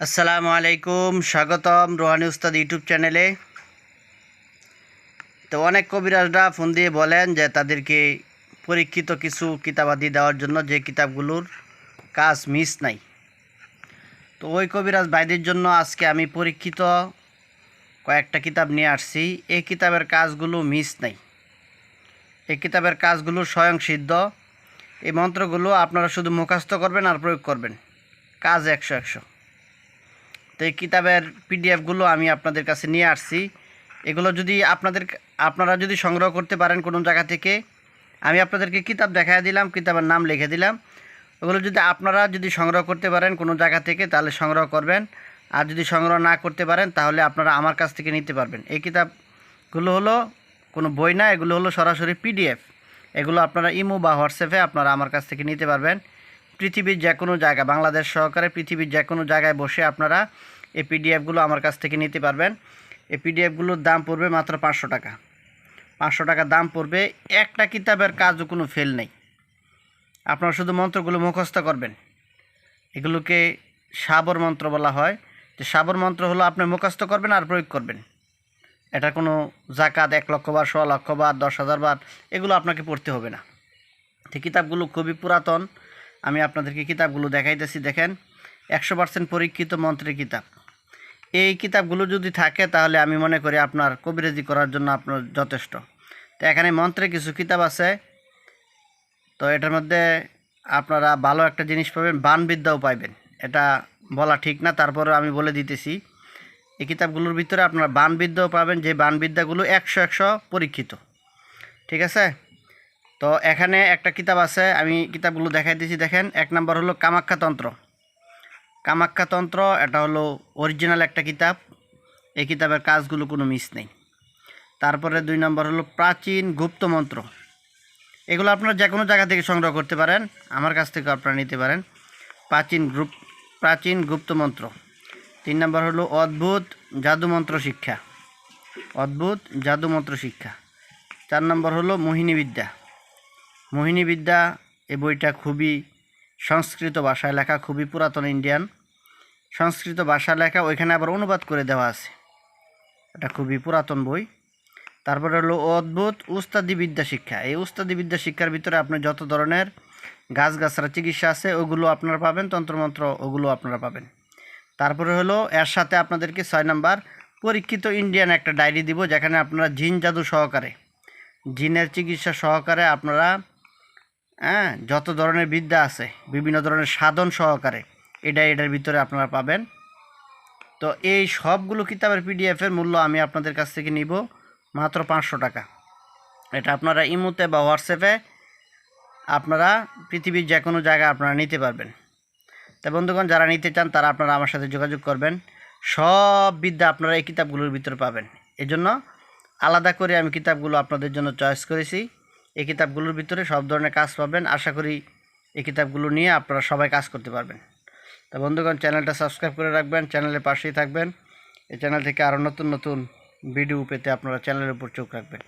আসসালামু আলাইকুম, স্বাগতম রোহানি উস্তাদ ইউটিউব চ্যানেলে। তো অনেক কবিরাজরা ফোন দিয়ে বলেন যে তাদেরকে পরীক্ষিত কিছু কিতাবাদি দেওয়ার জন্য, যে কিতাবগুলোর কাজ মিস নাই। তো ওই কবিরাজ ভাইদের জন্য আজকে আমি পরীক্ষিত কয়েকটা কিতাব নিয়ে আসছি। এই কিতাবের কাজগুলো মিস নাই, এই কিতাবের কাজগুলো স্বয়ংসিদ্ধ। এই মন্ত্রগুলো আপনারা শুধু মুখস্থ করবেন আর প্রয়োগ করবেন, কাজ 100-100। তো এই কিতাবের পিডিএফগুলো আমি আপনাদের কাছে নিয়ে আসছি। এগুলো যদি আপনারা যদি সংগ্রহ করতে পারেন কোনো জায়গা থেকে, আমি আপনাদেরকে কিতাব দেখায় দিলাম, কিতাবের নাম লিখে দিলাম। ওগুলো যদি আপনারা সংগ্রহ করতে পারেন কোনো জায়গা থেকে, তাহলে সংগ্রহ করবেন। আর যদি সংগ্রহ না করতে পারেন, তাহলে আপনারা আমার কাছ থেকে নিতে পারবেন। এই কিতাবগুলো হলো কোনো বই না, এগুলো হলো সরাসরি পিডিএফ। এগুলো আপনারা ইমো বা হোয়াটসঅ্যাপে আপনারা আমার কাছ থেকে নিতে পারবেন। পৃথিবীর যে কোনো জায়গা, বাংলাদেশ সহকারে পৃথিবীর যে কোনো জায়গায় বসে আপনারা এই পিডিএফগুলো আমার কাছ থেকে নিতে পারবেন। এই পিডিএফগুলোর দাম পড়বে মাত্র 500 টাকা। 500 টাকা দাম পড়বে। একটা কিতাবের কাজও কোনো ফেল নেই। আপনারা শুধু মন্ত্রগুলো মুখস্থ করবেন। এগুলোকে সাবর মন্ত্র বলা হয়। যে সাবর মন্ত্র হলো আপনি মুখস্থ করবেন আর প্রয়োগ করবেন। এটা কোনো জাকাত 1 লক্ষ বার, 100 লক্ষ বার, 10,000 বার এগুলো আপনাকে পড়তে হবে না। তো কিতাবগুলো খুবই পুরাতন। আমি আপনাদেরকে কিতাবগুলো দেখাইতেছি, দেখেন। 100% পরীক্ষিত মন্ত্রের কিতাব। এই কিতাবগুলো যদি থাকে তাহলে আমি মনে করি আপনার কবিরাজি করার জন্য আপনার যথেষ্ট। তো এখানে মন্ত্রে কিছু কিতাব আছে। তো এটার মধ্যে আপনারা ভালো একটা জিনিস পাবেন, বানবিদ্যাও পাইবেন। এটা বলা ঠিক না, তারপরে আমি বলে দিতেছি। এই কিতাবগুলোর ভিতরে আপনারা বানবিদ্যাও পাবেন, যে বানবিদ্যাগুলো 100-100 পরীক্ষিত। ঠিক আছে? তো এখানে একটা কিতাব আছে, আমি কিতাবগুলো দেখাইতেছি, দেখেন। 1 নম্বর হলো কামাখ্যাতন্ত্র। কামাখ্যাতন্ত্র এটা হলো অরিজিনাল একটা কিতাব। এই কিতাবের কাজগুলো কোনো মিস নেই। তারপরে 2 নম্বর হলো প্রাচীন গুপ্ত মন্ত্র। এগুলো আপনারা যে কোনো জায়গা থেকে সংগ্রহ করতে পারেন, আমার কাছ থেকে আপনারা নিতে পারেন। প্রাচীন গুপ্ত মন্ত্র। 3 নম্বর হলো অদ্ভুত জাদুমন্ত্র শিক্ষা। অদ্ভুত জাদুমন্ত্র শিক্ষা। 4 নম্বর হলো মোহিনী বিদ্যা। মোহিনী বিদ্যা, এই বইটা খুবই সংস্কৃত ভাষায় লেখা, খুবই পুরাতন ইন্ডিয়ান সংস্কৃত ভাষায় লেখা। ওইখানে আবার অনুবাদ করে দেওয়া আছে। এটা খুবই পুরাতন বই। তারপরে হলো অদ্ভুত উস্তাদি বিদ্যা শিক্ষা। এই উস্তাদি বিদ্যা শিক্ষার ভিতরে আপনি যত ধরনের গাছগাছরা চিকিৎসা আছে ওগুলো আপনারা পাবেন, তন্ত্রমন্ত্র ওগুলো আপনারা পাবেন। তারপরে হলো এর সাথে আপনাদেরকে 6 নাম্বার পরীক্ষিত ইন্ডিয়ান একটা ডায়েরি দিব, যেখানে আপনারা জিন জাদু সহকারে, জিনের চিকিৎসা সহকারে আপনারা যত ধরনের বিদ্যা আছে, বিভিন্ন ধরনের সাধন সহকারে এই ডায়েরিটার ভিতরে আপনারা পাবেন। তো এই সবগুলো কিতাবের পিডিএফের মূল্য আমি আপনাদের কাছ থেকে নিব মাত্র 500 টাকা। এটা আপনারা ইমোতে বা হোয়াটসঅ্যাপে আপনারা পৃথিবীর যে কোনো জায়গায় আপনারা নিতে পারবেন। তা বন্ধুগণ, যারা নিতে চান তারা আপনারা আমার সাথে যোগাযোগ করবেন। সব বিদ্যা আপনারা এই কিতাবগুলোর ভিতরে পাবেন। এজন্য আলাদা করে আমি কিতাবগুলো আপনাদের জন্য চয়েস করেছি। এই কিতাবগুলোর ভিতরে সব ধরনের কাজ পাবেন। আশা করি এই কিতাবগুলো নিয়ে আপনারা সবাই কাজ করতে পারবেন। তা বন্ধুগণ, চ্যানেলটা সাবস্ক্রাইব করে রাখবেন, চ্যানেলের পাশেই থাকবেন। এই চ্যানেল থেকে আরও নতুন নতুন ভিডিও পেতে আপনারা চ্যানেলের উপর চোখ রাখবেন।